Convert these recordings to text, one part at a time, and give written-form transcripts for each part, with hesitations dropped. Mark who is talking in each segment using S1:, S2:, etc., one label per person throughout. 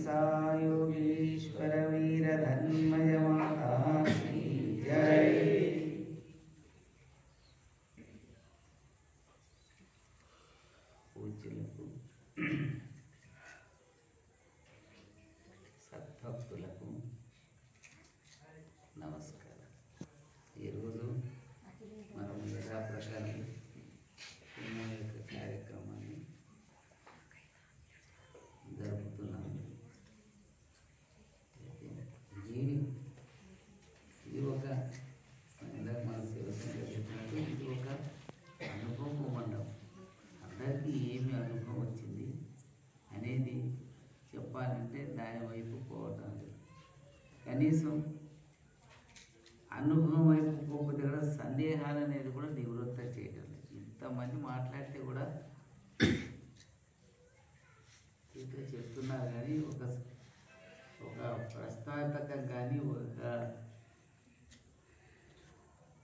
S1: अहिंसा योगीश्वर वीर धन्मय माता की जय। పూజ్యులకు సద్భక్తులకు నమస్కారం. ఈరోజు మనం యథాప్రకారం పుణ్యం యొక్క కార్యక్రమాన్ని జరుపుతున్నాము. ఇది ఒక ఇందాక మన శివసేన చెప్పినట్టు ఇది ఒక అనుభవం మండపం. అందరికీ ఏమి అనుభవం వచ్చింది అనేది చెప్పాలంటే దాని వైపు పోవటం లేదు. కనీసం అనుభవం వైపు పోకపోతే కూడా సందేహాలు అనేది కూడా నివృత్తి చేయడం లేదు. ఇంతమంది మాట్లాడితే కూడా ఇట్లా చెప్తున్నారు కానీ ఒక ప్రస్తావకం కానీ ఒక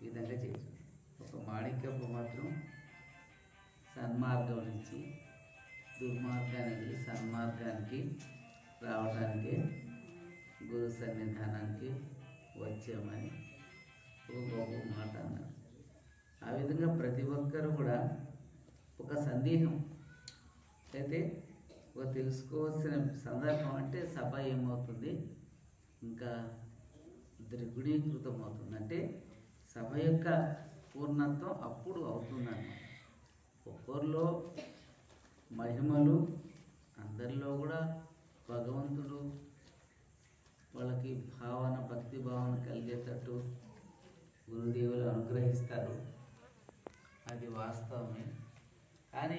S1: విధంగా చేస్తుంది. ఒక మాణిక్యపు మాత్రం సన్మార్గం నుంచి దుర్మార్గానికి వెళ్ళి సన్మార్గానికి రావడానికి గురు సన్నిధానానికి వచ్చామని ఒక గొప్ప మాట అన్నారు. ఆ విధంగా ప్రతి ఒక్కరు కూడా ఒక సందేహం అయితే ఒక తెలుసుకోవాల్సిన సందర్భం అంటే సభ ఏమవుతుంది, ఇంకా ద్విగుణీకృతం అవుతుంది. అంటే సభ యొక్క పూర్ణత్వం అప్పుడు అవుతుందన్నమాట. ఒక్కరిలో మహిమలు, అందరిలో కూడా భగవంతుడు వాళ్ళకి భావన, భక్తి భావన కలిగేటట్టు గురుదేవులు అనుగ్రహిస్తారు. అది వాస్తవమే. కానీ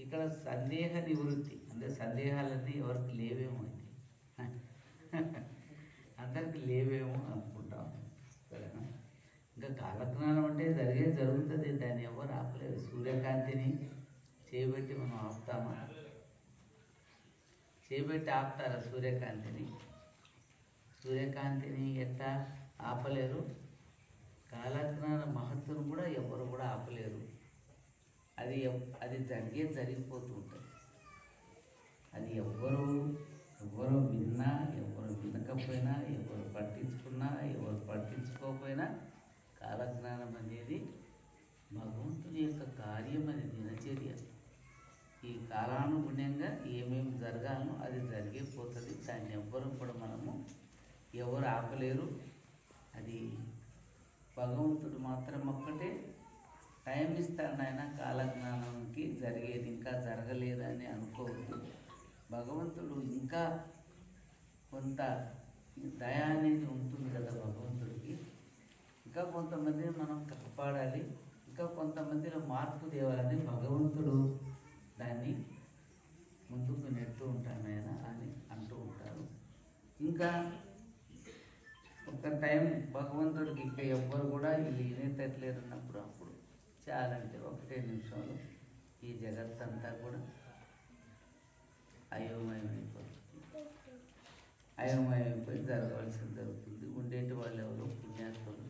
S1: ఇక్కడ సందేహ నివృత్తి అంటే సందేహాలన్నీ ఎవరికి లేవేమో, అందరికి లేవేమో అనుకుంటాం. సరేనా? ఇంకా కాలజ్ఞానం అంటే జరుగుతుంది, దాన్ని ఎవరు ఆపలేదు. సూర్యకాంతిని చేయబెట్టి మనం ఆపుతామా? చేయబెట్టి ఆపుతారా సూర్యకాంతిని? సూర్యకాంతిని ఎట్లా ఆపలేరు. కాలజ్ఞాన మహత్తును కూడా ఎవరు కూడా ఆపలేరు. అది జరిగిపోతూ ఉంటుంది. అది ఎవరు విన్నా, ఎవరు వినకపోయినా, ఎవరు పట్టించుకున్నా, ఎవరు పట్టించుకోకపోయినా కాలజ్ఞానం అనేది భగవంతుని యొక్క కార్యం, అది దినచర్య. ఈ కాలానుగుణ్యంగా ఏమేమి జరగాలో అది జరిగిపోతుంది. దాన్ని ఎవ్వరు కూడా ఎవరు ఆపలేరు. అది భగవంతుడు మాత్రం ఒక్కటే టైం ఇస్తాడు. ఆయన కాలజ్ఞానానికి జరిగేది ఇంకా జరగలేదని అనుకోవద్దు. భగవంతుడు ఇంకా కొంత దయ అనేది ఉంటుంది కదా భగవంతుడికి. ఇంకా కొంతమందిని మనం కాపాడాలి, ఇంకా కొంతమందిలో మార్పు తేవాలని భగవంతుడు దాన్ని ముందుకు నెడుతూ ఉంటాను ఆయన అని అంటూ ఉంటారు. ఇంకా ఒక టైం భగవంతుడికి ఇంకా ఎవ్వరు కూడా వినేటట్లేరు అన్నప్పుడు అప్పుడు చాలంటే 1 నిమిషంలో ఈ జగత్తంతా కూడా అయోమయమైపోతుంది. అయోమయమైపోయి జరగవలసింది జరుగుతుంది. ఉండేటి వాళ్ళు ఎవరు పుణ్యాత్ములు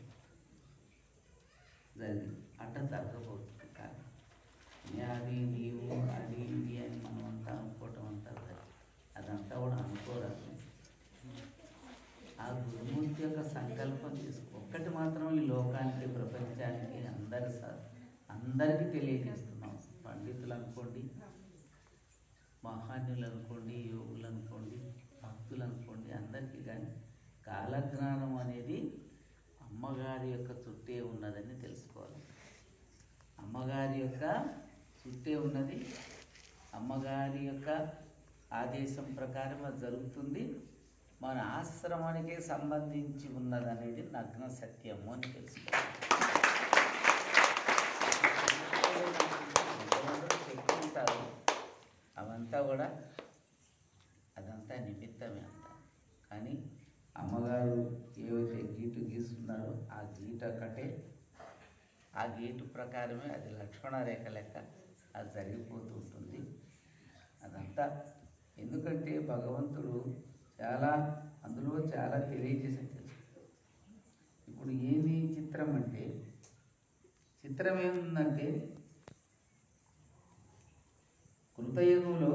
S1: జరిగింది అట్లా జరగబోతుంది. కానీ అది నీవు అది ఇది అని మనం అంతా అనుకోవటం అంతా అదంతా కూడా అనుకోరాదు. ఆ గురుమూర్తి యొక్క సంకల్పం తీసుకో. ఒక్కటి మాత్రం ఈ లోకానికి, ప్రపంచానికి, అందరికీ తెలియజేస్తున్నాం. పండితులు అనుకోండి, మహాన్యులు అనుకోండి, యోగులు అనుకోండి, భక్తులు అనుకోండి, అందరికీ. కానీ కాలజ్ఞానం అనేది అమ్మగారి యొక్క చుట్టే ఉన్నదని తెలుసుకోవాలి. అమ్మగారి యొక్క చుట్టే ఉన్నది. అమ్మగారి యొక్క ఆదేశం ప్రకారం అది జరుగుతుంది. మన ఆశ్రమానికే సంబంధించి ఉన్నదనేది నగ్న సత్యము అని తెలుసుకోవాలి. చెప్పుకుంటారు అవంతా కూడా అదంతా నిమిత్తమే అంతా. కానీ అమ్మగారు ఏవైతే గీటు గీస్తున్నారో ఆ గీటు ఒక్కటే, ఆ గీటు ప్రకారమే అది లక్ష్మణరేఖ లెక్క అది జరిగిపోతూ ఉంటుంది. అదంతా ఎందుకంటే భగవంతుడు అందులో చాలా తెలియజేసి తెలుసు. ఇప్పుడు ఏమి చిత్రం అంటే, చిత్రం ఏముందంటే కృతయుగంలో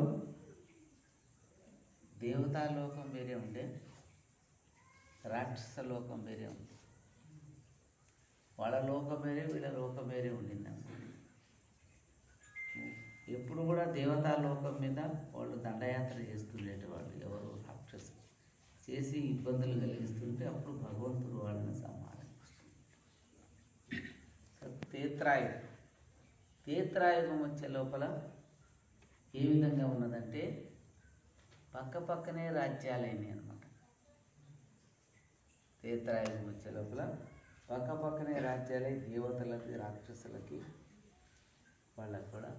S1: దేవతా లోకం వేరే ఉండే, రాక్షస లోకం వేరే ఉంది. వాళ్ళ లోకం వేరే, వీళ్ళ లోకం వేరే ఉండింది. ఎప్పుడు కూడా దేవతా లోకం మీద వాళ్ళు దండయాత్ర చేస్తుండేటి వాళ్ళు, ఎవరు రాక్షసులు చేసి ఇబ్బందులు కలిగిస్తుంటే అప్పుడు భగవంతుడు వాళ్ళని సంహారిస్తుంది. తేత్రాయుగం వచ్చే లోపల ఏ విధంగా ఉన్నదంటే పక్క పక్కనే రాజ్యాలైనవి అన్నమాట. తేత్రాయుగం వచ్చే లోపల పక్క పక్కనే రాజ్యాలై దేవతలకి రాక్షసులకి వాళ్ళకు కూడా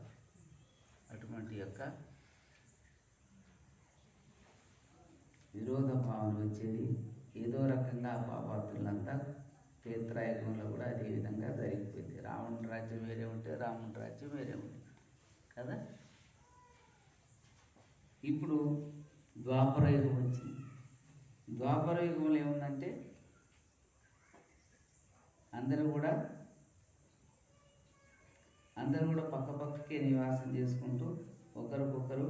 S1: అటువంటి యొక్క విరోధ భావన వచ్చేది. ఏదో రకంగా ఆ పాపాత్రులంతా తేత్రాయుగంలో కూడా అదే విధంగా జరిగిపోయింది. రావణుడి రాజ్యం వేరే ఉంటే రాముడి రాజ్యం వేరే ఉంది కదా. ఇప్పుడు ద్వాపర యుగం వచ్చింది. ద్వాపర యుగంలో ఏముందంటే అందరూ కూడా పక్క పక్కకే నివాసం చేసుకుంటూ ఒకరికొకరు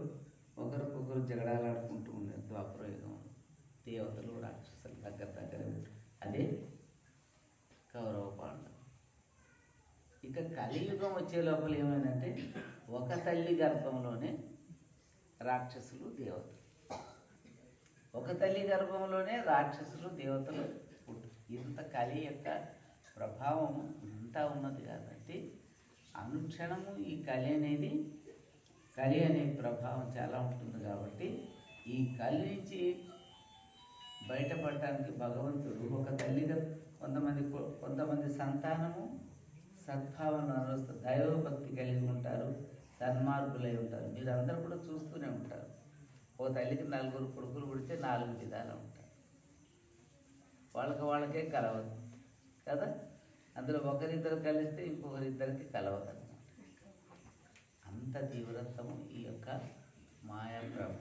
S1: జగడాలాడుకుంటూ ఉండేది ద్వాపర యుగం. దేవతలు రాక్షసులు దగ్గర అదే కౌరవ పాండవులు. ఇక కలియుగం వచ్చే లోపల ఏమైందంటే ఒక తల్లి గర్భంలోనే రాక్షసులు దేవతలు, ఒక తల్లి గర్భంలోనే రాక్షసులు దేవతలు పుట్టు. ఇంత కలి యొక్క ప్రభావం ఇంత ఉన్నది కాబట్టి అనుక్షణము ఈ కలి అనే ప్రభావం చాలా ఉంటుంది. కాబట్టి ఈ కలి నుంచి బయటపడటానికి భగవంతుడు ఒక తల్లిగా కొంతమంది సంతానము సద్భావన అనుభవిస్తారు, దైవభక్తి కలిగి ఉంటారు, సన్మార్గులై ఉంటారు. మీరందరూ కూడా చూస్తూనే ఉంటారు. ఓ తల్లికి 4 కొడుకులు పుడితే 4 విధాలు ఉంటారు. వాళ్ళకే కలవదు కదా. అందులో ఒకరిద్దరు కలిస్తే ఇంకొకరిద్దరికి కలవదు అన్నమాట. అంత తీవ్రత్వము ఈ యొక్క మాయా ప్రభావం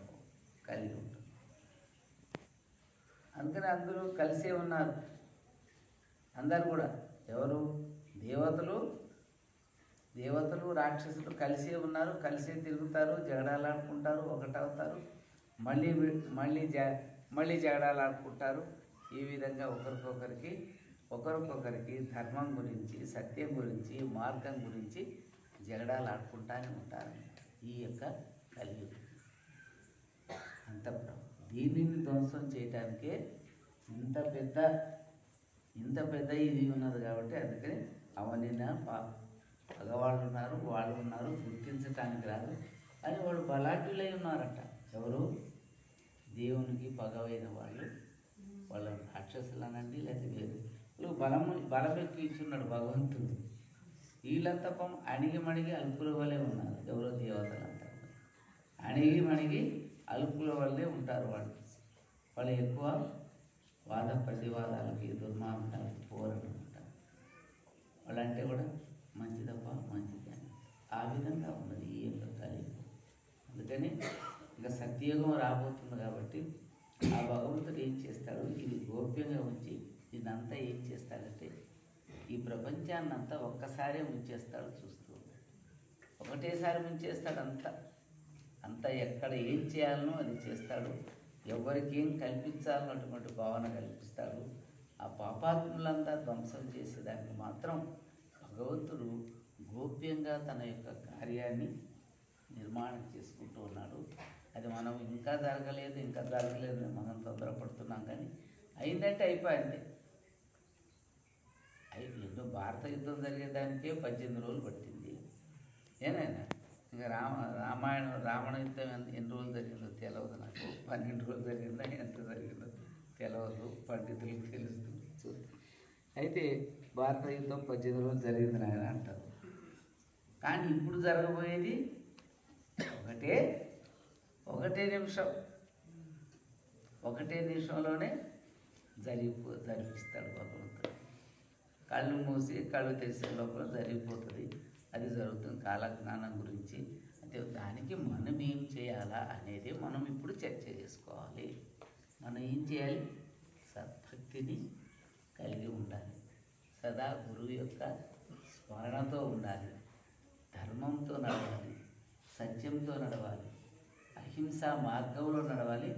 S1: కలిగి ఉంటుంది. అందుకని అందరూ కలిసే ఉన్నారు. అందరు కూడా ఎవరు దేవతలు రాక్షసులు కలిసే ఉన్నారు, కలిసే తిరుగుతారు, జగడాలాడుకుంటారు, ఒకటవుతారు, మళ్ళీ జగడాలాడుకుంటారు. ఈ విధంగా ఒకరికొకరికి ధర్మం గురించి, సత్యం గురించి, మార్గం గురించి జగడాలాడుకుంటానే ఉంటారు. ఈ యొక్క కలియుగం అంత దీనిని ధ్వంసం చేయటానికే ఇంత పెద్ద ఇది ఉన్నది. కాబట్టి అందుకని అవనిన పగవాళ్ళు ఉన్నారు, వాళ్ళు ఉన్నారు, గుర్తించటానికి రాదు అని వాళ్ళు బలాఢ్యులై ఉన్నారట. ఎవరు? దేవునికి పగవైన వాళ్ళు రాక్షసులు అనండి, లేకపోతే వేరు బలం ఎక్కువ ఇచ్చున్నాడు భగవంతుడు. వీళ్ళంతా అణిగి అల్పుల వల్లే ఉన్నారు. ఎవరో దేవతలంతా అణిగి అల్పుల వల్లే ఉంటారు. వాళ్ళు ఎక్కువ వాద ప్రతివాదాలకి, దుర్మార్గాలకి పోరాటం ఉంటారు. వాళ్ళంటే కూడా మంచిదప్ప మంచిది అని ఆ విధంగా ఉన్నది ఈ యొక్క కలియుగం. అందుకని ఇంకా సత్యయుగం రాబోతుంది. కాబట్టి ఆ భగవంతుడు ఏం చేస్తాడు, ఇది గోప్యంగా ఉంచి దీన్నంతా ఏం చేస్తాడంటే ఈ ప్రపంచాన్నంతా ఒక్కసారే ముంచేస్తాడు. చూస్తూ ఒకటేసారి ముంచేస్తాడు. అంతా ఎక్కడ ఏం చేయాలనో అది చేస్తాడు. ఎవరికి ఏం కల్పించాలనో అటువంటి భావన కల్పిస్తాడు. ఆ పాపాత్ములంతా ధ్వంసం చేసేదానికి మాత్రం భగవంతుడు గోప్యంగా తన యొక్క కార్యాన్ని నిర్మాణం చేసుకుంటూ ఉన్నాడు. అది మనం ఇంకా జరగలేదు మనం తొందరపడుతున్నాం. కానీ అయిందంటే అయిపోయింది. ఎన్నో భారత యుద్ధం జరిగేదానికే 18 రోజులు పట్టింది. ఏనైనా ఇంకా రావణ యుద్ధం ఎన్ని రోజులు జరిగిందో తెలియదు నాకు. 12 రోజులు జరిగిందా, ఎంత జరిగిందో తెలియదు, పండితులకు తెలుస్తుంది. అయితే భారత యుద్ధం 18 రోజులు జరిగింది నాయన అంటారు. కానీ ఇప్పుడు జరగబోయేది ఒకటే నిమిషంలోనే జరిపిస్తాడు భగవంతుడు. కళ్ళు మూసి కళ్ళు తెరిసే లోపల జరిగిపోతుంది. అది జరుగుతుంది కాలజ్ఞానం గురించి. అంటే దానికి మనం ఏం చేయాలా అనేది మనం ఇప్పుడు చర్చ చేసుకోవాలి. మనం ఏం చేయాలి? సద్భక్తిని కలిగి ఉండాలి, సదా గురువు యొక్క స్మరణతో ఉండాలి, ధర్మంతో నడవాలి, సత్యంతో నడవాలి, అహింసా మార్గంలో నడవాలి,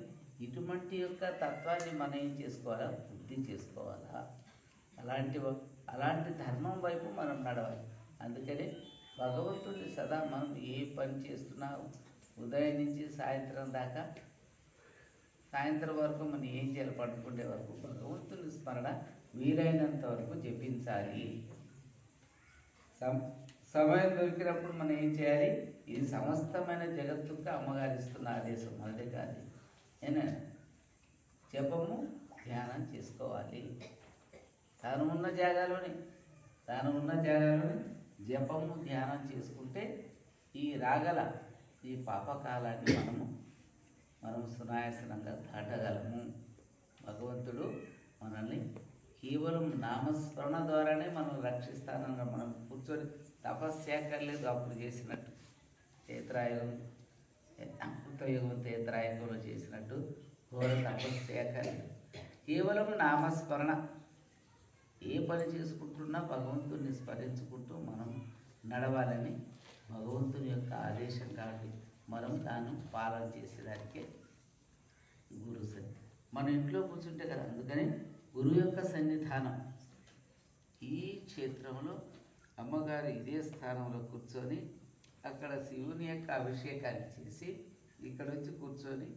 S1: ఇటువంటి యొక్క తత్వాన్ని మనం ఏం చేసుకోవాలా, వృద్ధి చేసుకోవాలా. అలాంటి ధర్మం వైపు మనం నడవాలి. అందుకని భగవంతుడిని సదా మనం ఏ పని చేస్తున్నా ఉదయం నుంచి సాయంత్రం దాకా, సాయంత్రం వరకు మనం ఏం చేయాలి, పడుకునే వరకు భగవంతుని స్మరణ వీలైనంత వరకు జపించాలి. సమయం దొరికినప్పుడు మనం ఏం చేయాలి, ఇది సమస్తమైన జగత్తుకు అమ్మగారు ఇస్తున్న ఆదేశం, అదే కాదు. ఏనా జపము ధ్యానం చేసుకోవాలి. తాను ఉన్న జాగాలోనే జపము ధ్యానం చేసుకుంటే ఈ రాగల ఈ పాపకాలాన్ని మనం సునాయాసనంగా దాటగలము. భగవంతుడు మనల్ని కేవలం నామస్మరణ ద్వారానే మనం రక్షిస్తానన్న, మనం కూర్చొని తపస్యాకర్లేదు అప్పుడు చేసినట్టు త్రేతాయుగంలో చేసినట్టు ఘోర తపస్యాకర్లేదు. కేవలం నామస్మరణ. ఏ పని చేసుకుంటున్నా భగవంతుడిని స్మరించుకుంటూ మనం నడవాలని భగవంతుని యొక్క ఆదేశం. కాబట్టి మనం దాన్ని పాలన చేసేదానికే గురు సన్నిధి. మన ఇంట్లో కూర్చుంటే కదా, అందుకని గురువు యొక్క సన్నిధానం. ఈ క్షేత్రంలో అమ్మగారు ఇదే స్థానంలో కూర్చొని అక్కడ శివుని యొక్క అభిషేకాన్ని చేసి ఇక్కడ వచ్చి కూర్చొని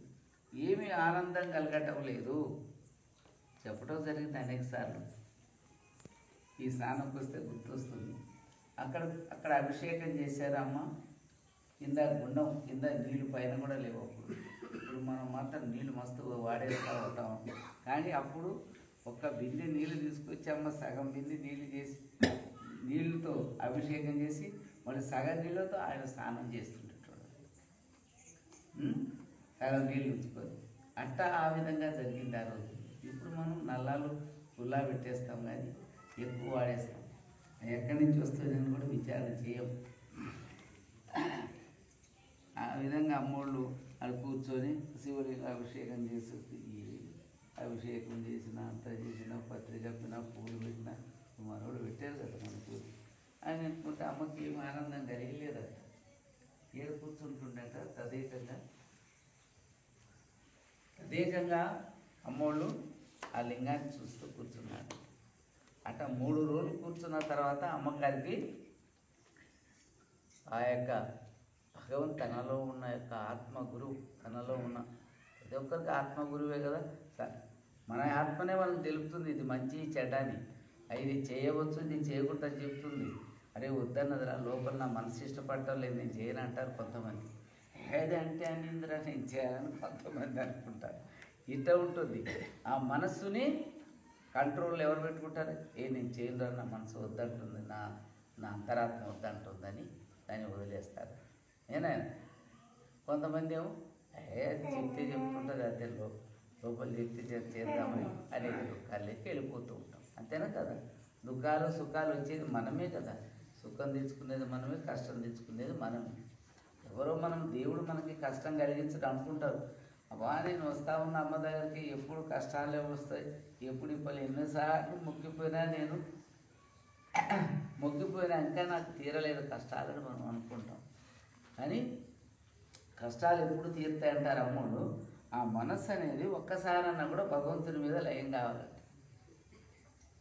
S1: ఏమీ ఆనందం కలగటం లేదు చెప్పడం జరిగింది అనేకసార్లు. ఈ స్నానంకి వస్తే గుర్తొస్తుంది. అక్కడ అభిషేకం చేశారమ్మ. కింద గుండం కింద నీళ్ళు పైన కూడా లేవు. ఇప్పుడు మనం మాత్రం నీళ్ళు మస్తు వాడేస్తూ ఉంటాం. కానీ అప్పుడు ఒక బిందె నీళ్ళు తీసుకొచ్చి అమ్మ సగం బిందె నీళ్ళు చేసి నీళ్ళతో అభిషేకం చేసి మళ్ళీ సగం నీళ్ళతో ఆయన స్నానం చేస్తుంటాడు. సగం నీళ్ళు ఉంచుకొని అట్టా ఆ విధంగా జరిగింది ఆ రోజు. ఇప్పుడు మనం నల్లాలు పుల్లా పెట్టేస్తాం, కానీ ఎక్కువ వాడేస్తాం. ఎక్కడి నుంచి వస్తుందని కూడా విచారణ చేయం. ఆ విధంగా అమ్మోళ్ళు అది కూర్చొని శివుడికి అభిషేకం చేసి, అభిషేకం చేసిన అంత చేసిన పత్రిక కప్పిన పూలు పెట్టిన మనోడు పెట్టారు కదా మనకు. ఆయన అనుకుంటే అమ్మకి ఏం ఆనందం కలిగలేదట. ఏడ కూర్చుంటుండట తదేకంగా అమ్మోళ్ళు ఆ లింగాన్ని చూస్తూ కూర్చున్నాడు. అట 3 రోజులు కూర్చున్న తర్వాత అమ్మగారికి ఆ యొక్క భగవంతు తనలో ఉన్న యొక్క ఆత్మగురువు, తనలో ఉన్న ప్రతి ఒక్కరికి ఆత్మగురువే కదా. మన ఆత్మనే మనకు తెలుపుతుంది ఇది మంచి చెడ్డని. ఇది చేయవచ్చు, ఇది చేయకుండా చెప్తుంది. అరే వద్దన్నదిరా, లోపల నా మనసు ఇష్టపడటం లేదు, నేను చేయను అంటారు కొంతమంది. ఏది అంటే అనిందిరా నేను చేయాలని కొంతమంది అనుకుంటారు. ఇట్ట ఉంటుంది. ఆ మనస్సుని కంట్రోల్ ఎవరు పెట్టుకుంటారు? నేను చేయనురా, నా మనసు వద్దంటుంది, నా అంతరాత్మ వద్దంటుందని దాన్ని వదిలేస్తారు. నేనైనా కొంతమంది ఏమో అది చెప్తే చెప్తుంటుంది, అదే లోపల చెప్తే చేద్దామని అనేక దుఃఖాలకి వెళ్ళిపోతూ ఉంటాం. అంతేనా కదా? దుఃఖాలు సుఖాలు వచ్చేది మనమే కదా. సుఖం తెచ్చుకునేది మనమే, కష్టం తెచ్చుకునేది మనమే. ఎవరో దేవుడు మనకి కష్టం కలిగించడం అనుకుంటారు. అబ్బా నేను వస్తా ఉన్న అమ్మ దగ్గరికి ఎప్పుడు కష్టాలే వస్తాయి, ఎప్పుడు ఇప్పుడు ఎన్నిసార్లు మొక్కిపోయినా ఇంకా నాకు తీరలేదు కష్టాలని మనం అనుకుంటాం. కానీ కష్టాలు ఎప్పుడు తీరుతాయంటారు అమ్మోడు. ఆ మనస్సు అనేది ఒక్కసారన్నా కూడా భగవంతుని మీద లయం కావాలంట.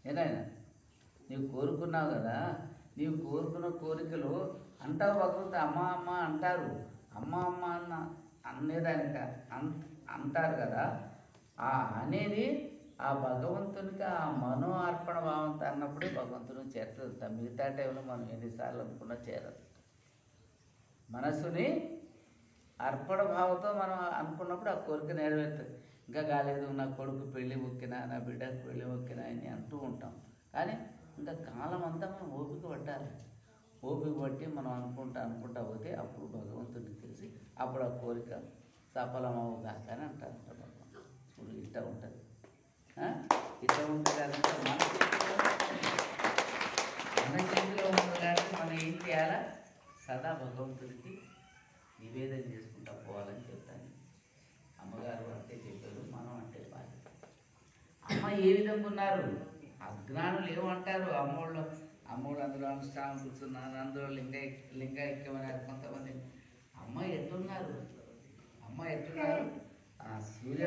S1: ఏనాయనా నీవు కోరుకున్నావు కదా, నీవు కోరుకున్న కోరికలు అంటావు భగవంతుడు. అమ్మ అమ్మ అంటారు, అమ్మ అమ్మ అనేదానిక అంటారు కదా. ఆ అనేది ఆ భగవంతునికి ఆ మనో అర్పణ భావంతో అన్నప్పుడే భగవంతుని చేరుతుంది. మిగతా టైంలో మనం ఎన్నిసార్లు అనుకున్నా చేరదు. మనసుని అర్పణ భావంతో మనం అనుకున్నప్పుడు ఆ కోరిక నెరవేరుతుంది. ఇంకా కాలేదు, నా కొడుకు పెళ్ళి మొక్కినా, నా బిడ్డకు పెళ్ళి మొక్కినా అని అంటూ ఉంటాం. కానీ ఇంకా కాలం అంతా మనం ఓపిక పట్టాలి. ఓపిక పట్టి మనం అనుకుంటా పోతే అప్పుడు భగవంతుడికి తెలిసి అప్పుడు ఆ కోరిక సఫలమవు కాక అని అంటారు భగవంతుడు. ఇప్పుడు ఇట్లా ఉంటుంది, ఇట్లా ఉంటుంది. అదంటే మన చేతిలో ఉంటుంది. కాబట్టి మనం ఏం చేయాలా? సదా భగవంతుడికి నివేదన చేసుకుంటా పోవాలని చెప్తాను. అమ్మగారు అంటే చెప్పారు, మనం అంటే బాధ్యత. అమ్మ ఏ విధంగా ఉన్నారు? అజ్ఞానులు ఏమంటారు? అమ్మోడు అందులో అనుష్ఠానం కూర్చున్నారు, అందులో లింగ ఐక్యమన్నారు కొంతమంది. అమ్మ ఎట్టున్నారు? ఆ సూర్య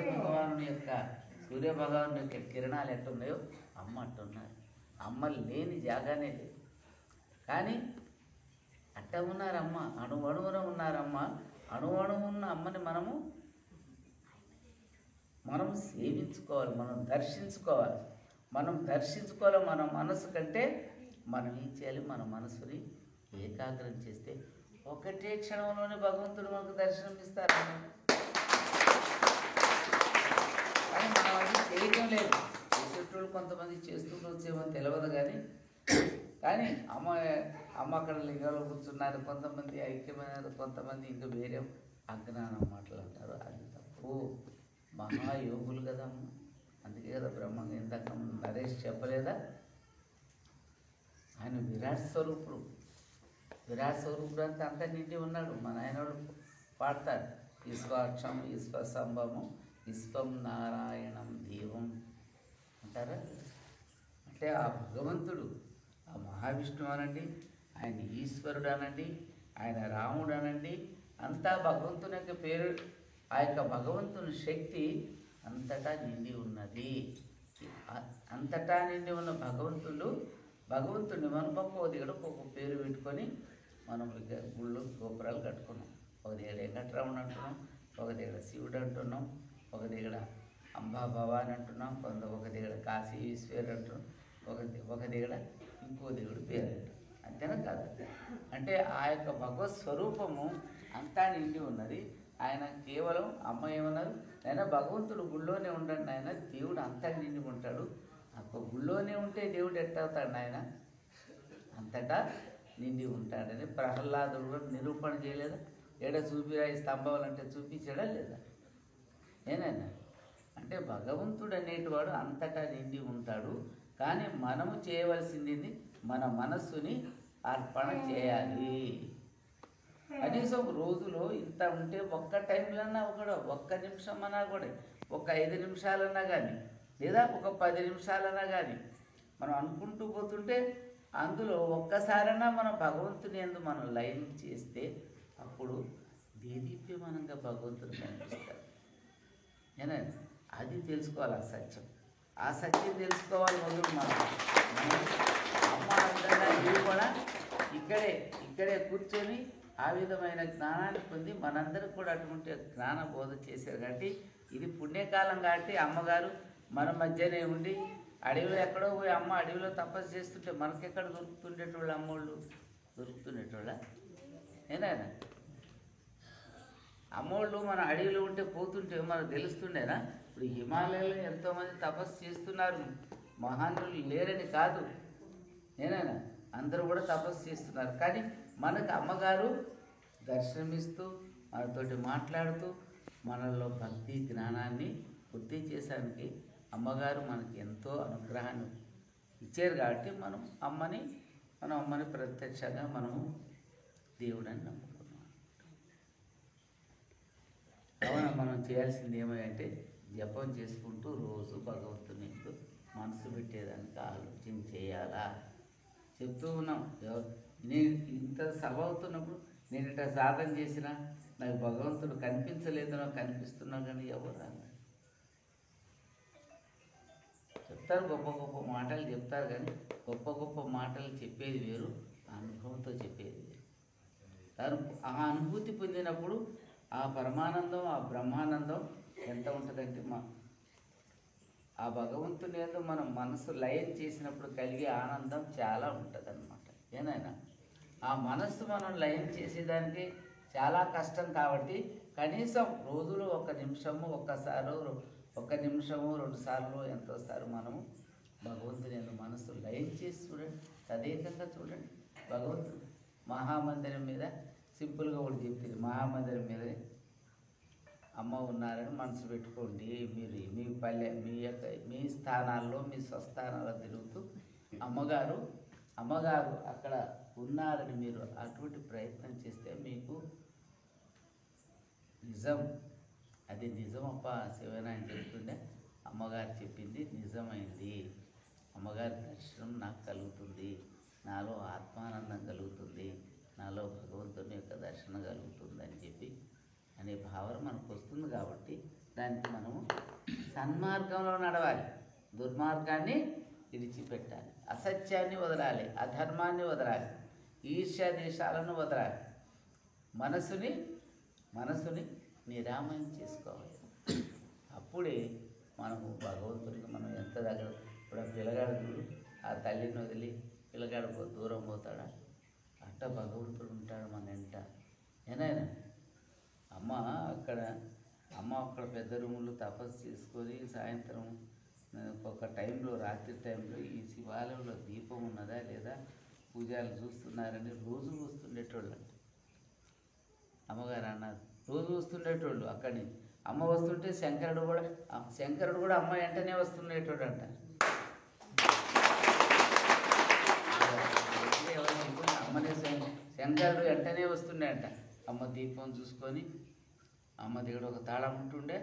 S1: భగవాను యొక్క కిరణాలు ఎట్టున్నాయో అమ్మ అట్టున్నారు. అమ్మ లేని జాగానే లేదు. కానీ అట్ట ఉన్నారమ్మ, అణువణువున ఉన్నారమ్మ. అణువణువున్న అమ్మని మనం సేవించుకోవాలి, మనం దర్శించుకోవాలి. మన మనసు కంటే మనం ఏం చేయాలి? మన మనసుని ఏకాగ్రం చేస్తే ఒకటే క్షణంలోనే భగవంతుడు మనకు దర్శనం ఇస్తారు. కానీ మనం అది చేయటం లేదు. చేసేటోళ్ళు కొంతమంది చేస్తుండొచ్చేమో తెలియదు. కానీ అమ్మ అక్కడ లింగంలో కూర్చున్నారు, కొంతమంది ఐక్యమైనారు, కొంతమంది ఇంకా వేరే అజ్ఞానం మాటలు అంటారు. అది తప్పు. మహాయోగులు కదమ్మ. అందుకే కదా బ్రహ్మంగా ఇందాక నరేష్ చెప్పలేదా? ఆయన విరాట్ స్వరూపుడు అంటే అంతా నిండి ఉన్నాడు. మన ఆయన పాడతారు, ఈశ్వాక్షం ఈశ్వసంభము విశ్వం నారాయణం దీవం అంటారా? అంటే ఆ భగవంతుడు, ఆ మహావిష్ణువు అనండి, ఆయన ఈశ్వరుడు అనండి, ఆయన రాముడు అనండి, అంతా భగవంతుని యొక్క పేరు. ఆ యొక్క భగవంతుని శక్తి అంతటా నిండి ఉన్నది. అంతటా నిండి ఉన్న భగవంతుడిని మనం ఒక్కొక్క దగ్గర ఒక్కొక్క పేరు పెట్టుకొని మనం గుళ్ళు గోపురాలు కట్టుకున్నాం. ఒక దగ్గర వెంకటరమణ అంటున్నాం, ఒక దగ్గర శివుడు అంటున్నాం, ఒక దగ్గర అంబా భవాని అంటున్నాం, ఒక దగ్గర కాశీ ఈశ్వరు అంటున్నాం, ఒక దగ్గర ఇంకో దేవుడు పేరు అంటాం. అంతేనా కాదు? అంటే ఆ యొక్క భగవత్ స్వరూపము అంతా నిండి ఉన్నది. ఆయన కేవలం అమ్మ ఏమన్నారు? ఆయన భగవంతుడు గుళ్ళోనే ఉండండి ఆయన, దేవుడు అంతా నిండి ఉంటాడు. అప్పుడు గుళ్ళోనే ఉంటే దేవుడు ఎట్టవుతాడు? ఆయన అంతటా నిండి ఉంటాడని ప్రహ్లాదుడు కూడా నిరూపణ చేయలేదా? చూపిరా ఈ స్తంభాలు అంటే చూపించాడా లేదా? ఏనైనా అంటే భగవంతుడు అనేటివాడు అంతటా నిండి ఉంటాడు. కానీ మనము చేయవలసింది మన మనస్సుని అర్పణ చేయాలి. కనీసం రోజులో ఇంత ఉంటే ఒక్క టైంలన్నా కూడా, ఒక్క నిమిషం అన్నా కూడా, ఒక 5 నిమిషాలన్నా కానీ, లేదా ఒక 10 నిమిషాలన్నా కానీ మనం అనుకుంటూ పోతుంటే అందులో ఒక్కసారైనా మనం భగవంతుని యందు మనం లయం చేస్తే అప్పుడు దేదీప్యమానంగా భగవంతుడు కనిపిస్తాడు. ఏనా? అది తెలుసుకోవాలి. ఆ సత్యం తెలుసుకోవాలి. మొదలు మనం అమ్మ విధంగా మీరు కూడా ఇక్కడే కూర్చొని ఆ విధమైన జ్ఞానాన్ని పొంది మనందరికి కూడా అటువంటి జ్ఞాన బోధ చేశారు. కాబట్టి ఇది పుణ్యకాలం. కాబట్టి అమ్మగారు మన మధ్యనే ఉండి, అడవిలో ఎక్కడో పోయి అమ్మ అడవిలో తపస్సు చేస్తుంటే మనకెక్కడ దొరుకుతుండేటోళ్ళు? అమ్మోళ్ళు దొరుకుతుండేటోళ్ళ? ఏనాయనా? అమ్మోళ్ళు మన అడవిలో ఉంటే పోతుంటే మనకు తెలుస్తుండేనా? ఇప్పుడు హిమాలయాల్లో ఎంతోమంది తపస్సు చేస్తున్నారు. మహానులు లేరని కాదు, ఏనాయనా? అందరూ కూడా తపస్సు చేస్తున్నారు. కానీ మనకు అమ్మగారు దర్శనమిస్తూ, మనతోటి మాట్లాడుతూ, మనలో భక్తి జ్ఞానాన్ని వృద్ధి చేసానికి అమ్మగారు మనకి ఎంతో అనుగ్రహాన్ని ఇచ్చారు. కాబట్టి మనం అమ్మని ప్రత్యక్షంగా మనము దేవుడని నమ్ముకున్నాం. కావున మనం చేయాల్సింది ఏమంటే జపం చేసుకుంటూ రోజు భగవంతుని మనసు పెట్టేదానికి ఆలోచన చేయాలా. చెప్తూ ఉన్నాం. నేను ఇంత సభ అవుతున్నప్పుడు నేను ఇట్లా సాధన చేసినా నాకు భగవంతుడు కనిపించలేదనో కనిపిస్తున్నా, కానీ ఎవరు చెప్తారు, గొప్ప గొప్ప మాటలు చెప్తారు. కానీ గొప్ప మాటలు చెప్పేది వేరు, అనుభవంతో చెప్పేది వేరు. దాని ఆ అనుభూతి పొందినప్పుడు ఆ పరమానందం, ఆ బ్రహ్మానందం ఎంత ఉంటుందంటే ఆ భగవంతుని యందు మనం మనసు లయం చేసినప్పుడు కలిగే ఆనందం చాలా ఉంటుంది అన్నమాట. ఏనైనా ఆ మనస్సు మనం లయం చేసేదానికి చాలా కష్టం. కాబట్టి కనీసం రోజులో 1 నిమిషము, 2 సార్లు ఎంతోసార్లు మనము భగవంతుని యందు మనసు లయం చేసి చూడండి, తదేకంగా చూడండి. భగవంతుడు మహామందిరం మీద సింపుల్గా ఒకటి చెప్తుంది. మహామందిరం మీద అమ్మ ఉన్నారని మనసు పెట్టుకోండి. మీరు మీ పల్లె, మీ స్థానాల్లో, మీ స్వస్థానాల్లో తిరుగుతూ అమ్మగారు అక్కడ ఉన్నారని మీరు అటువంటి ప్రయత్నం చేస్తే మీకు అది నిజమప్ప శివనాయన చెప్తుండే. అమ్మగారు చెప్పింది నిజమైంది. అమ్మగారి దర్శనం నాకు కలుగుతుంది, నాలో ఆత్మానందం కలుగుతుంది, నాలో భగవంతుని యొక్క దర్శనం కలుగుతుంది అని చెప్పి అనే భావన మనకు వస్తుంది. కాబట్టి దానికి మనము సన్మార్గంలో నడవాలి, దుర్మార్గాన్ని విడిచిపెట్టాలి, అసత్యాన్ని వదలాలి, అధర్మాన్ని వదలాలి, ఈర్ష్య దేశాలను వదలాలి, మనసుని నిరామయం చేసుకోవాలి. అప్పుడే మనము భగవంతుడికి మనం ఎంత దగ్గర. ఇప్పుడు ఆ పిల్లగాడు ఆ తల్లిని వదిలి పిల్లగాడు దూరం పోతాడా? అట్ట భగవంతుడు ఉంటాడు మన వెంట. ఏనాయన అమ్మ అక్కడ పెద్ద రూములు తపస్సు చేసుకొని సాయంత్రం ఒక టైంలో, రాత్రి టైంలో ఈ శివాలయంలో దీపం ఉన్నదా లేదా, పూజలు చూస్తున్నారని రోజు చూస్తుండేటోళ్ళు. అమ్మగారు అన్నారు, రోజు వస్తుండేటోళ్ళు. అక్కడి నుంచి అమ్మ వస్తుంటే శంకరుడు కూడా అమ్మ వెంటనే వస్తుండేటోడు అంట. అమ్మనే శంకరుడు వెంటనే వస్తుండే అంట. అమ్మ దీపం చూసుకొని, అమ్మ దగ్గర ఒక తాళం ఉంటుండే,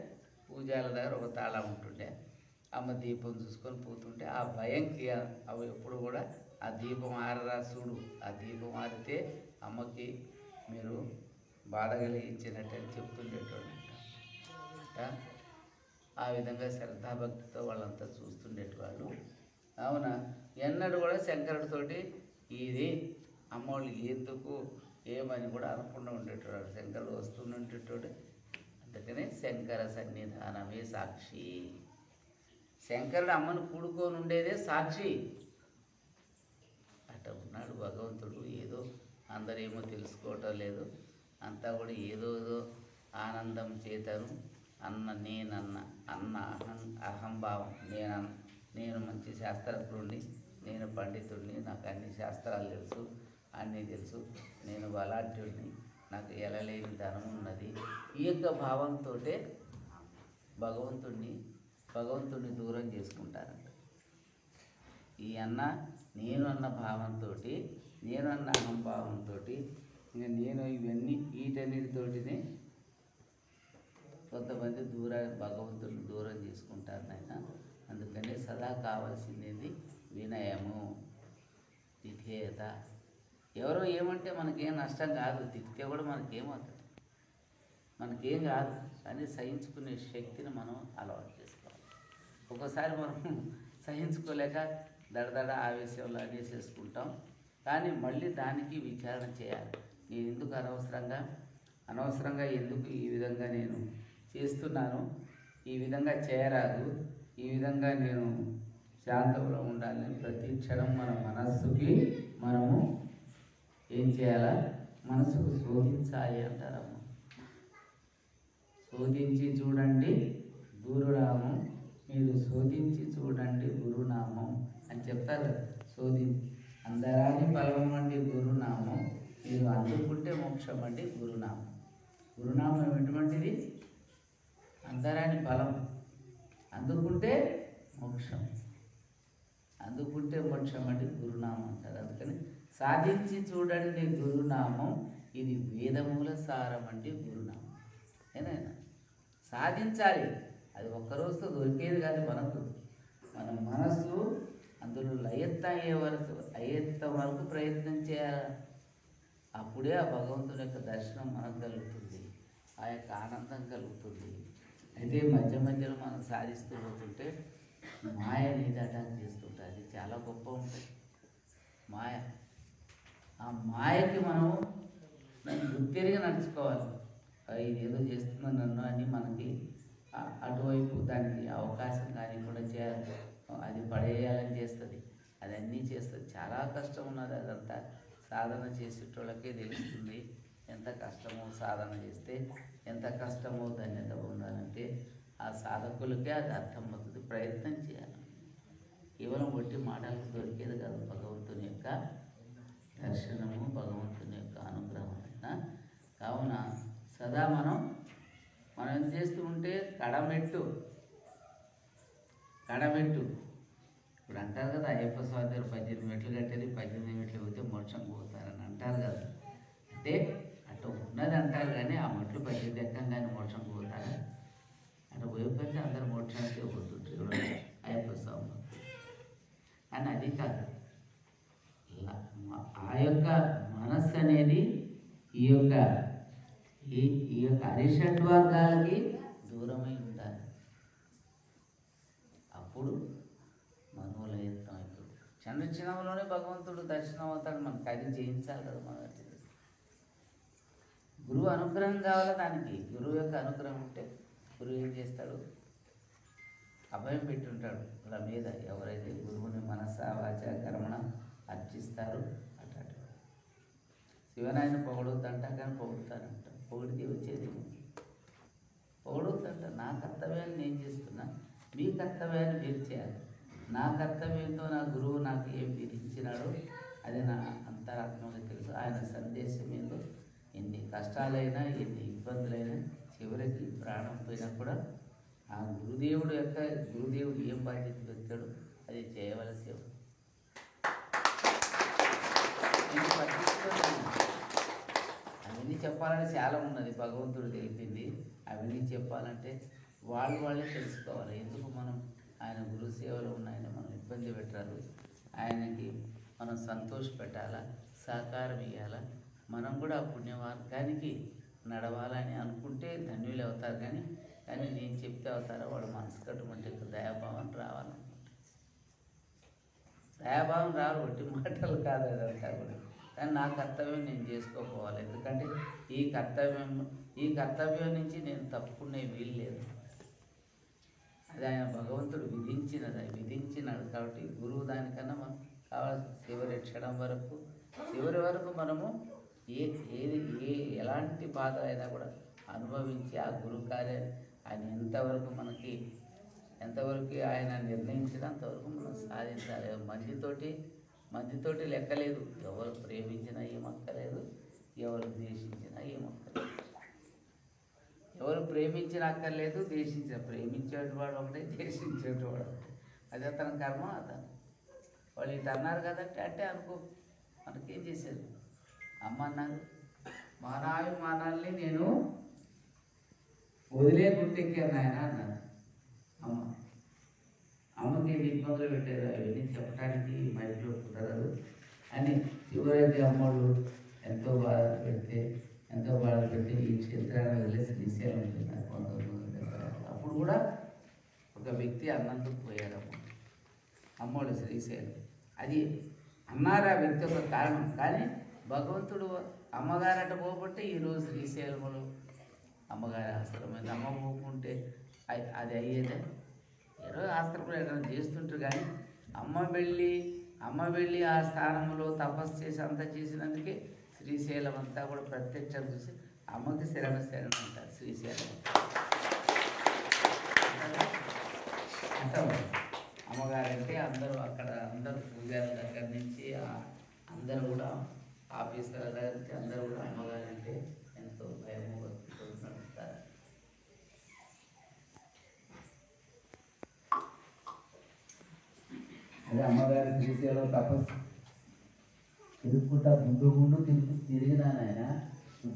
S1: పూజల దగ్గర ఒక తాళం ఉంటుండే. అమ్మ దీపం చూసుకొని పోతుంటే ఆ భయంకి అవి ఎప్పుడు కూడా ఆ దీపం ఆరరా చూడు, ఆ దీపం ఆరితే అమ్మకి మీరు బాధ కలిగించినట్టు అని చెప్తుండేటోడు. ఆ విధంగా శ్రద్ధాభక్తితో వాళ్ళంతా చూస్తుండేటవాళ్ళు. అవునా, ఎన్నడూ కూడా శంకరుడితోటి ఇది అమ్మవాళ్ళు ఎందుకు ఏమని కూడా అనకుండా ఉండేటవాడు. శంకరుడు వస్తుండేటోడు. అందుకనే శంకర సన్నిధానమే సాక్షి. శంకరుడు అమ్మను కూడుకొని ఉండేదే సాక్షి. అట్ట ఉన్నాడు భగవంతుడు. ఏదో అందరేమో తెలుసుకోవటం లేదు, అంతా కూడా ఏదో ఆనందం చేతను అన్న అహంభావం. నేను మంచి శాస్త్రజ్ఞుడిని, నేను పండితుడిని, నాకు అన్ని శాస్త్రాలు తెలుసు, అన్నీ తెలుసు, నేను బలాఢ్యుడిని, నాకు ఎలలేని ధనం ఉన్నది. ఈ యొక్క భావంతో భగవంతుడిని దూరం చేసుకుంటారంట. నేను అన్న భావంతో, నేను అన్న అహంభావంతో నేను ఇవన్నీ వీటన్నిటితోటినే కొంతమంది భగవంతుడిని దూరం చేసుకుంటారు నాయన. అందుకని సదా కావాల్సింది వినయము, విధేయత. ఎవరో ఏమంటే మనకేం నష్టం కాదు, తిట్టితే కూడా మనకేమవుతుంది, మనకేం కాదు. కానీ సహించుకునే శక్తిని మనం అలవాటు చేసుకోవాలి. ఒక్కోసారి మనం సహించుకోలేక దడదడ ఆవేశంలో అనేసేసుకుంటాం. కానీ మళ్ళీ దానికి విచారణ చేయాలి. నేను ఎందుకు అనవసరంగా ఎందుకు ఈ విధంగా నేను చేస్తున్నాను, ఈ విధంగా చేయరాదు, ఈ విధంగా నేను శాంతంలో ఉండాలని ప్రతి క్షణం మన మనస్సుకి మనము ఏం చేయాలా, మనసుకు శోధించాలి అంటారమ్మ. శోధించి చూడండి గురునామం, మీరు శోధించి చూడండి గురునామం అని చెప్తారు. అందరాని ఫలం అండి గురునామం, మీరు అందుకుంటే మోక్షం అండి గురునామం. గురునామం ఎటువంటిది? అందరాని ఫలం, అందుకుంటే మోక్షం అంటే గురునామం అంటారు. అందుకని సాధించి చూడండి గురునామం, ఇది వేదముల సారం అంటే గురునామం. ఏనైనా సాధించాలి. అది ఒక్కరోజుతో దొరికేది కాదు. మన మనసు అందులో అయ్యేంత వరకు ప్రయత్నం చేయాలి. అప్పుడే ఆ భగవంతుని యొక్క దర్శనం మనకు కలుగుతుంది, ఆ యొక్క ఆనందం కలుగుతుంది. అయితే మధ్యలో మనం సాధిస్తూ పోతుంటే మాయ అనేది అటాక్ చేస్తుంటుంది. అది చాలా గొప్ప ఉంటుంది మాయ. ఆ మాయకి మనం గుర్తిరిగి నడుచుకోవాలి. ఇది ఏదో చేస్తుందని నన్ను అని మనకి అటువైపు దానికి అవకాశం కానీ కూడా చేయాలి. అది పడేయాలని చేస్తుంది, అది అన్నీ చేస్తుంది. చాలా కష్టం ఉన్నది. అదంతా సాధన చేసేటోళ్ళకే తెలుస్తుంది ఎంత కష్టమో. సాధన చేస్తే ఎంత కష్టమో ధన్యత పొందాలంటే ఆ సాధకులకే అది అర్థమవుతుంది. ప్రయత్నం చేయాలి. కేవలం ఒట్టి మాటలకు దొరికేది కాదు. భగవంతుని యొక్క దర్శనము, భగవంతుని యొక్క అనుగ్రహం. కావున సదా మనం ఏం చేస్తూ ఉంటే కడమెట్టు ఇప్పుడు అంటారు కదా, అయ్యప్ప స్వామి 18 మెట్లు కట్టేది, 18 మెట్లు పోతే మోక్షం పోతారని అంటారు కదా. అంటే అటు ఉన్నది అంటారు, కానీ ఆ మెట్లు 18 ఎక్కంగానే మోక్షం పోతారా? అటు పోయిపోతే అందరు మోక్షానికి పోతుంటారు అయ్యప్ప స్వామి. కానీ అది కాదు. ఆ యొక్క మనస్సు అనేది ఈ యొక్క అరిషడ్ వర్గాలకి దూరమై ఉండాలి. క్షణంలోనే భగవంతుడు దర్శనం అవుతాడు. మనకు అది జయించాలి కదా మన గురువు అనుగ్రహం కావాలి. దానికి గురువు యొక్క అనుగ్రహం ఉంటే గురువు ఏం చేస్తాడు? అభయం పెట్టుంటాడు వాళ్ళ మీద. ఎవరైతే గురువుని మనస వాచ కర్మణ అర్చిస్తారో అట్లాంటి శివనాయన పొగడొద్దంట, కానీ పొగుడుతానంట. పొగిడితే వచ్చేది పొగడొద్దంట. నా కర్తవ్యాన్ని నేను చేస్తున్నా, మీ కర్తవ్యాన్ని మీరు చేయాలి. నా కర్తవ్యంతో నా గురువు నాకు ఏం విధించినాడో అది నా అంతరాత్మకు తెలుసు. ఆయన సందేశం ఏందో ఎన్ని కష్టాలైనా ఎన్ని ఇబ్బందులైనా చివరికి ప్రాణం పోయినా కూడా ఆ గురుదేవుడు ఏం బాధ్యత పెడతాడు అది చేయవలసి. అవన్నీ చెప్పాలని చాలా ఉన్నది, భగవంతుడు తెలిపింది. అవన్నీ చెప్పాలంటే వాళ్ళే తెలుసుకోవాలి. ఎందుకు మనం ఆయన గురు సేవలో ఉన్న ఆయన మనం ఇబ్బంది పెట్టాలి, ఆయనకి మనం సంతోష పెట్టాలా, సహకారం ఇవ్వాలా. మనం కూడా ఆ పుణ్య మార్గానికి నడవాలని అనుకుంటే ధన్యులు అవుతారు. కానీ నేను చెప్తే అవుతారో వాడు మనసు కట్టుకుంటే దయాభావం రావాలన్నమాట. దయాభావం రావాలి, ఒట్టి మాటలు కాదు అదంతా కూడా. కానీ నా కర్తవ్యం నేను చేసుకోపోవాలి. ఎందుకంటే ఈ కర్తవ్యం నుంచి నేను తప్పుకునే వీలు లేదు. అది ఆయన భగవంతుడు విధించినాడు. కాబట్టి గురువు దానికన్నా మనం కావాల్సిన చివరి వరకు మనము ఎలాంటి బాధ అయినా కూడా అనుభవించి ఆ గురువు కార్యాన్ని ఆయన ఎంతవరకు ఆయన నిర్ణయించినంతవరకు మనం సాధించాలి. మందితోటి లెక్కలేదు. ఎవరు ప్రేమించినా ఏమక్కలేదు, ఎవరు ద్వేషించినా ఏమక్కలేదు. ఎవరు ప్రేమించిన అక్కర్లేదు, ప్రేమించేవాడు ఒకటే, ద్వేషించేవాడు ఒకటే. అది అతని కర్మ. వాళ్ళు ఇటు అన్నారు కదంటే అంటే అనుకో, మనకేం చేశారు? అమ్మ అన్నారు, మానాల్ని నేను వదిలే గుర్తెక్కాను ఆయన అన్నారు. అమ్మకి ఎన్ని ఇబ్బందులు పెట్టారు అవన్నీ చెప్పడానికి మైక్లో కుదరదు అని చివరికి అమ్మోళ్ళు ఎంతో బాధ పెడితే ఈ క్షేత్రాన్ని వదిలేసి తీసేయాలనుకుంటున్నారు. అప్పుడు కూడా ఒక వ్యక్తి అన్నందుకు పోయాడు అమ్మోళ్ళు శ్రీశైలం. అది అన్నారు ఆ వ్యక్తి ఒక కారణం. కానీ భగవంతుడు అమ్మగారట పోబట్టే ఈరోజు శ్రీశైలంలో అమ్మగారి ఆశ్రమం. అమ్మ పోకుంటే అది అయ్యేదే. ఈరోజు ఆశ్రమంలో ఎక్కడ చేస్తుంటారు. కానీ అమ్మ వెళ్ళి ఆ స్థానంలో తపస్సు చేసి అంతా చేసినందుకే శ్రీశైలం అంతా కూడా ప్రత్యక్షం చూసి అమ్మకి శరణ అంటారు శ్రీశైలం అంటారు. అమ్మగారంటే అందరూ పూజారుల దగ్గర నుంచి అందరూ కూడా ఆఫీసర్ల దగ్గర నుంచి అందరూ కూడా అమ్మగారంటే ఎంతో భయము భక్తితో నడుస్తారు. అదే అమ్మగారి శ్రీశైలం తపస్సు తిరుగుకుంటా ముందు తిరిగినా నాయన,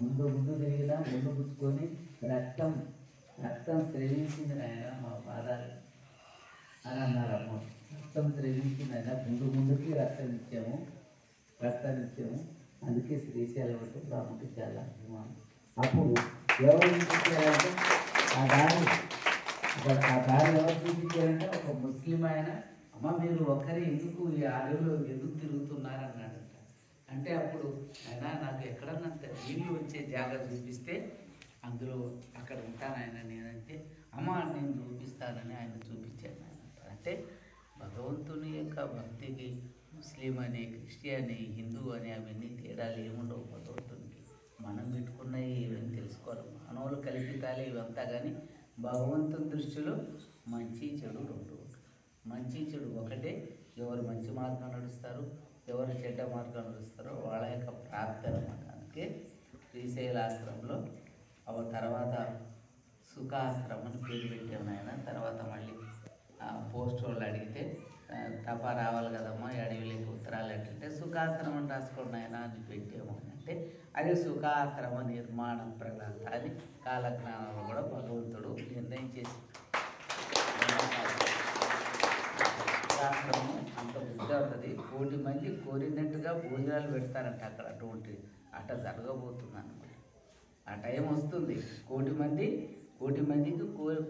S1: ముందు తిరిగినా ముందు పుచ్చుకొని రక్తం స్రవించింది నాయన మా పాదాలు అని అన్నారు అమ్మ. రక్తం స్రవించింది ఆయన, ముందుకి రక్తం ఇచ్చాము. అందుకే శ్రీశైలం అంటే రాముడికి చాలా అభిమానం. అప్పుడు ఎవరు చూపించారంటే ఆ దారి ఎవరు చూపించారంటే ఒక ముస్లిం ఆయన, అమ్మ మీరు ఒక్కరి ఎందుకు ఈ అడవిలో ఎందుకు తిరుగుతున్నారన్నాడంట. అంటే అప్పుడు ఆయన నాకు ఎక్కడన్నంత నీళ్ళు వచ్చే జాగ్రత్త చూపిస్తే అందులో అక్కడ ఉంటాను ఆయన. నేనంటే అమ్మ నేను చూపిస్తానని ఆయన చూపించాను ఆయన. అంటే భగవంతుని యొక్క భక్తికి ముస్లిం అని, క్రిస్టియన్, హిందూ అని అవన్నీ తేడాలు ఏముండవు భగవంతునికి. మనం పెట్టుకున్నవి ఇవన్నీ తెలుసుకోవాలి. మానవులు కల్పితాలే ఇవంతా. కానీ భగవంతుని దృష్టిలో మంచి చెడు రెండు. మంచి చెడు ఒకటే. ఎవరు మంచి మార్గం నడుస్తారు, ఎవరు చెడ్డ మార్గం నడుస్తారో వాళ్ళ యొక్క ప్రార్థన అన్నమాట. అందుకే శ్రీశైలాశ్రమంలో తర్వాత సుఖాశ్రమం అని పేరు పెట్టాము ఆయన. తర్వాత మళ్ళీ పోస్ట్ వాళ్ళు అడిగితే తప రావాలి కదమ్మా అడవిలోకి ఉత్తరాలు అంటే సుఖాశ్రమం రాసుకోండి ఆయన అని పెట్టాము. అంటే అది సుఖాశ్రమ నిర్మాణ ప్రదాత అని కాలజ్ఞానంలో కూడా భగవంతుడు నిర్ణయం చేసి సుఖాశ్రమం అంత బుద్ధి అవుతుంది. 1,000,000 మంది కోరినట్టుగా భోజనాలు పెడతారంట అక్కడ. అట్ట జరగబోతుంది అన్నమాట. ఆ టైం వస్తుంది. 1,000,000 మందికి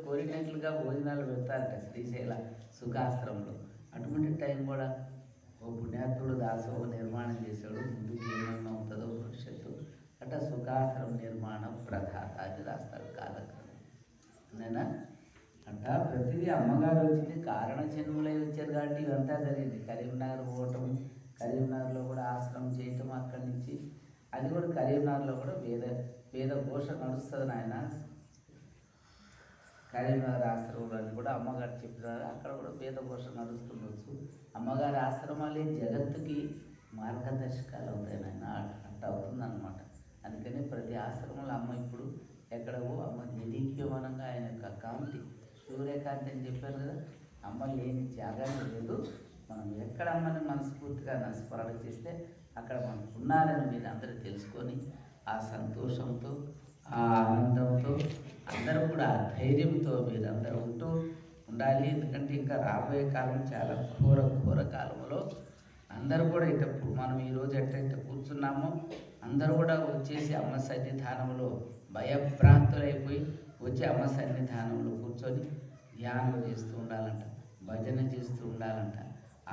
S1: కోరినట్లుగా భోజనాలు పెడతారట శ్రీశైల సుఖాశ్రమంలో. అటువంటి టైం కూడా ఓ పుణ్యాత్ముడు దాసోహ నిర్మాణం చేశాడు. ముందుకు ఏమన్నా ఉంటుందో భవిష్యత్తు అట్లా సుఖాశ్రమం నిర్మాణం ప్రధాత అది రాస్తాడు కాలక్రమం. నేనా అంట ప్రతిదీ అమ్మగారు వచ్చింది, కారణ జన్ములై వచ్చారు కాబట్టి ఇవంతా జరిగింది. కరీంనగర్ పోవటం, కరీంనగర్లో కూడా ఆశ్రమం చేయటం, అక్కడి నుంచి అది కూడా కరీంనగర్లో కూడా వేద ఘోష నడుస్తుంది నాయన. కరీంనగర్ ఆశ్రమంలో అని కూడా అమ్మగారు చెప్పినారు, అక్కడ కూడా వేద ఘోష నడుస్తుండొచ్చు. అమ్మగారి ఆశ్రమాలే జగత్తుకి మార్గదర్శకాలు అవుతాయి నాయన, అట్లా అవుతుందన్నమాట. అందుకని ప్రతి ఆశ్రమంలో అమ్మ ఇప్పుడు ఎక్కడవో అమ్మ నిరీక్యమానంగా ఆయన యొక్క కాంతి సూర్యకాంతి అని చెప్పారు కదా, అమ్మ లేని త్యాగాన్ని లేదు. మనం ఎక్కడ అమ్మని మనస్ఫూర్తిగా స్మరణ చేస్తే అక్కడ మనం ఉన్నారని మీరు అందరూ తెలుసుకొని ఆ సంతోషంతో ఆ ఆనందంతో అందరూ కూడా ఆ ధైర్యంతో మీరు అందరూ ఉండాలి. ఎందుకంటే ఇంకా రాబోయే కాలం చాలా ఘోర కాలంలో అందరూ కూడా ఇటప్పుడు మనం ఈరోజు ఎట్లయితే కూర్చున్నామో అందరూ కూడా వచ్చేసి అమ్మ సన్నిధానంలో భయభ్రాంతులైపోయి వచ్చి అమ్మ సన్నిధానంలో కూర్చొని ధ్యానం చేస్తూ ఉండాలంట, భజన చేస్తూ ఉండాలంట.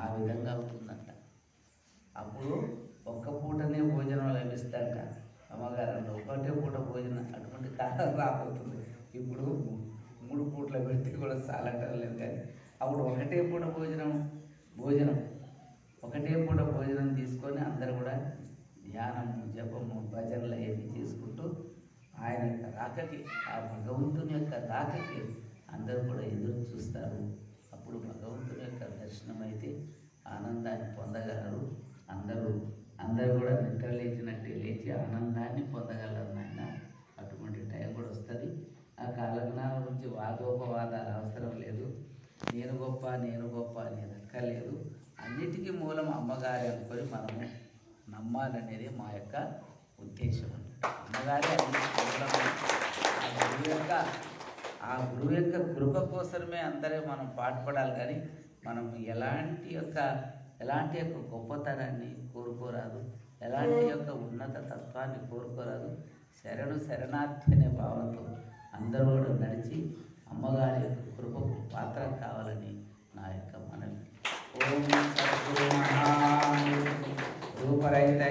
S1: ఆ విధంగా అవుతుందంట. అప్పుడు ఒక్క పూటనే భోజనం లభిస్తాంట అమ్మగారంలో, ఒకటే పూట భోజనం. అటువంటి కాలం రాబోతుంది. ఇప్పుడు 3 పూట్ల పెడితే కూడా చాలంటలేదు, కానీ అప్పుడు ఒకటే పూట భోజనం ఒకటే పూట భోజనం తీసుకొని అందరూ కూడా ధ్యానము, జపము, భజనలు అవన్నీ చేసుకుంటూ ఆయన యొక్క రాకకి, ఆ భగవంతుని యొక్క రాకకి అందరూ కూడా ఎదురు చూస్తారు. అప్పుడు భగవంతుని యొక్క దర్శనం అయితే ఆనందాన్ని పొందగలరు. అందరూ కూడా నిద్ర లేచినట్టే లేచి ఆనందాన్ని పొందగలరు నాయన. అటువంటి టైం కూడా వస్తుంది. ఆ కాలజ్ఞానం గురించి వాదోపవాదాలు అవసరం లేదు. నేను గొప్ప అనేది అక్కర్లేదు. అన్నిటికీ మూలం అమ్మగారి అనుకొని మనము నమ్మాలనేది మా యొక్క ఉద్దేశం. అమ్మగారి అన్నిటికీ మూలం. ఆ గురువు యొక్క కృప కోసమే అందరూ మనం పాటుపడాలి. కానీ మనం ఎలాంటి యొక్క గొప్పతనాన్ని కోరుకోరాదు, ఎలాంటి యొక్క ఉన్నత తత్వాన్ని కోరుకోరాదు. శరణార్థి అనే భావంతో అందరూ కూడా నడిచి అమ్మగారి యొక్క కృపకు పాత్ర కావాలని నా యొక్క మనవి. ఓం సద్గురు రూపరహిత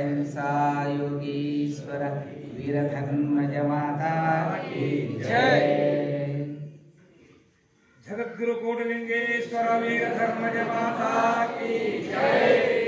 S1: యోగీశ్వర వీరధర్మజ మాతా కీ జై.
S2: జగద్గురు కోటిలింగేశ్వర వీరధర్మజ మాతా కీ జై.